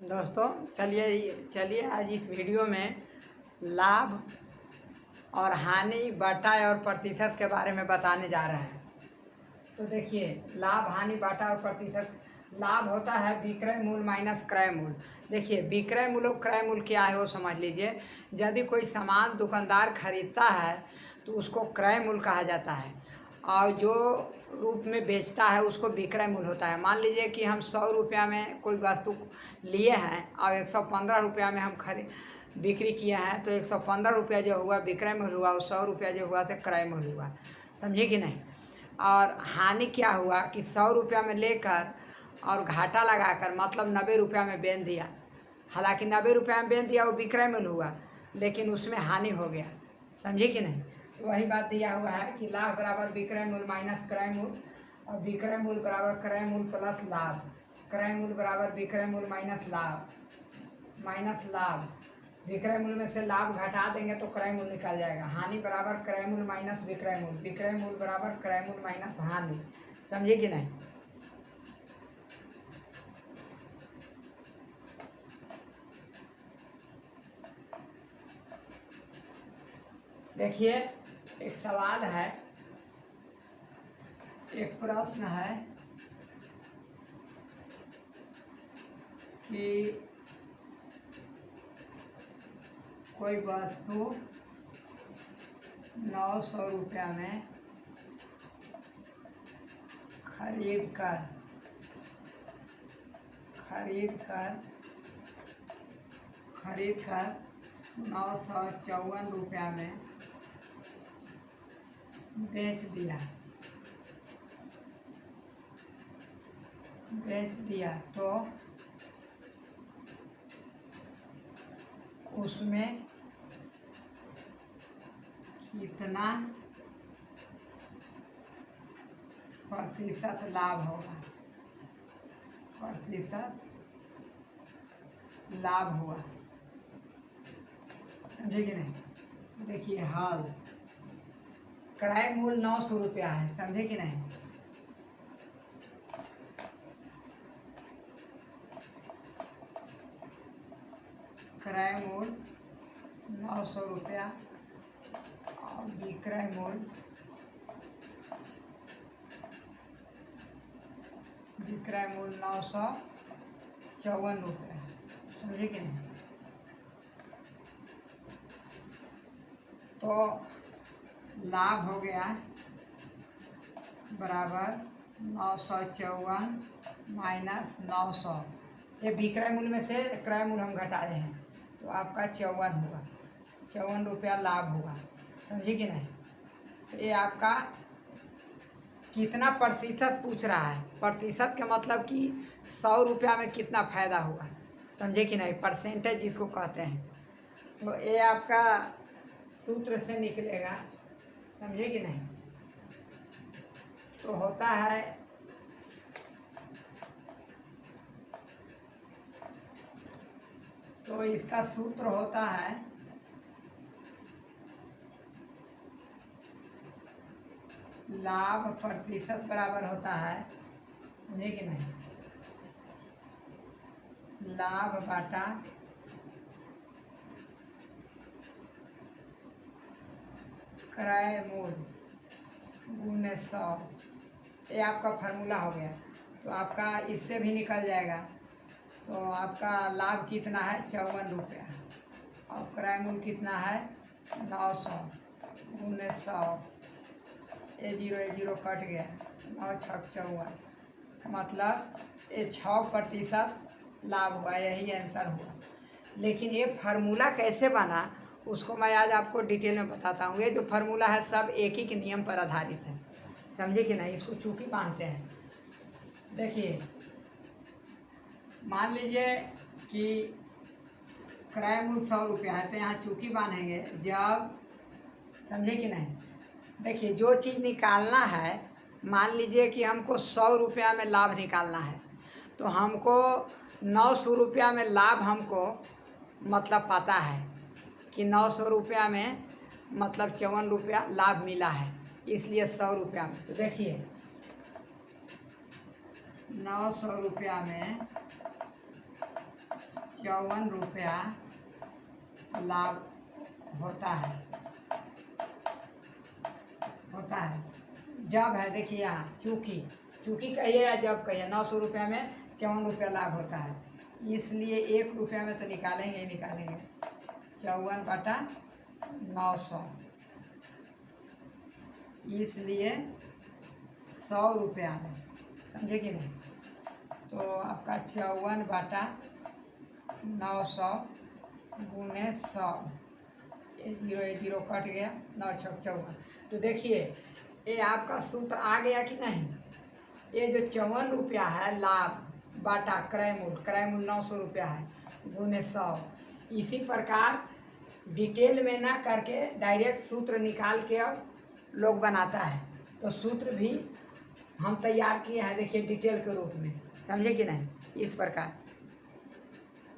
दोस्तों चलिए आज इस वीडियो में लाभ और हानि बाटा और प्रतिशत के बारे में बताने जा रहे हैं। तो देखिए, लाभ हानि बाटा और प्रतिशत। लाभ होता है विक्रय मूल्य माइनस क्रय मूल्य। देखिए, विक्रय मूल्य और क्रय मूल्य क्या है वो समझ लीजिए। यदि कोई सामान दुकानदार खरीदता है तो उसको क्रय मूल्य कहा जाता है, और जो रूप में बेचता है उसको विक्रय मूल्य होता है। मान लीजिए कि हम 100 रुपया में कोई वस्तु लिए हैं और 115 रुपया में हम बिक्री किए हैं, तो 115 रुपया जो हुआ विक्रय मूल्य हुआ, और 100 रुपया जो हुआ से क्रय मूल्य हुआ। समझे कि नहीं। और हानि क्या हुआ कि 100 रुपया में लेकर और घाटा लगाकर मतलब 90 रुपया में बेच दिया। हालांकि 90 रुपया में बेच दिया वो विक्रय मूल्य हुआ, लेकिन उसमें हानि हो गया। समझे कि नहीं। तो वही बात दिया हुआ है कि लाभ बराबर विक्रय मूल्य माइनस क्रय मूल्य, और विक्रय मूल्य बराबर क्रय मूल्य प्लस लाभ। क्रय मूल्य बराबर विक्रय मूल्य माइनस लाभ। विक्रय मूल्य में से लाभ घटा देंगे तो क्रय मूल्य निकल जाएगा। हानि बराबर क्रय मूल्य माइनस विक्रय मूल्य। विक्रय मूल्य बराबर क्रय मूल्य माइनस हानि। समझे कि नहीं। देखिए, एक सवाल है, एक प्रश्न है कि कोई वस्तु 900 रुपया में खरीद कर 954 रुपया में बेच दिया तो उसमें कितना प्रतिशत लाभ हुआ। समझे कि नहीं। देखिए, हाल क्रय मूल्य 900 रुपया है। समझे कि नहीं। क्रय मूल्य 900 रुपया और विक्रय मूल्य 954 रुपया। समझे कि नहीं। तो लाभ हो गया बराबर 954 माइनस 900। ये विक्रय मूल्य में से क्रय मूल्य हम घटाए हैं, तो आपका 54 हुआ। 54 रुपया लाभ हुआ। समझे कि नहीं। तो ये आपका कितना प्रतिशत पूछ रहा है। प्रतिशत का मतलब कि 100 रुपया में कितना फायदा हुआ। समझे कि नहीं। परसेंटेज जिसको कहते हैं। तो ये आपका सूत्र से निकलेगा। समझे कि नहीं। तो होता है तो इसका सूत्र होता है लाभ प्रतिशत बराबर होता है, समझे कि नहीं, लाभ बाटा क्रय मूल्य गुणे 100। ये आपका फार्मूला हो गया। तो आपका इससे भी निकल जाएगा। तो आपका लाभ कितना है 54 रुपया, और क्रय मूल्य कितना है 900 गुणे 100। ये जीरो कट गया, 9 छक 54, मतलब ये 6% लाभ हुआ। यही आंसर हुआ। लेकिन ये फार्मूला कैसे बना उसको मैं आज आपको डिटेल में बताता हूँ। ये जो फार्मूला है सब एक ही के नियम पर आधारित है। समझे कि नहीं। इसको चूकी बांधते हैं। देखिए, मान लीजिए कि क्रय मूल्य 100 रुपया है, तो यहाँ चूकी बांधेंगे जब, समझे कि नहीं। देखिए, जो चीज़ निकालना है, मान लीजिए कि हमको 100 रुपया में लाभ निकालना है, तो हमको 900 रुपया में लाभ हमको मतलब पता है कि 900 रुपया में मतलब 54 रुपया लाभ मिला है, इसलिए 100 रुपया में। तो देखिए, 900 रुपया में ₹54 लाभ होता है जब है, देखिए यहाँ चूँकि कहिए या जब कहिए, ₹900 में ₹54 लाभ होता है, इसलिए ₹1 में तो निकालेंगे ही निकालेंगे। 54/900, इसलिए ₹100 में, समझे कि नहीं। तो आपका 54/900 गुने 100, ये जीरो कट गया, 9 × 54। तो देखिए ये आपका सूत्र आ गया कि नहीं। ये जो ₹54 है लाभ बाटा क्रय मूल्य ₹900 है गुने 100। इसी प्रकार डिटेल में ना करके डायरेक्ट सूत्र निकाल के अब लोग बनाता है, तो सूत्र भी हम तैयार किए हैं, देखिए डिटेल के रूप में, समझे कि नहीं, इस प्रकार।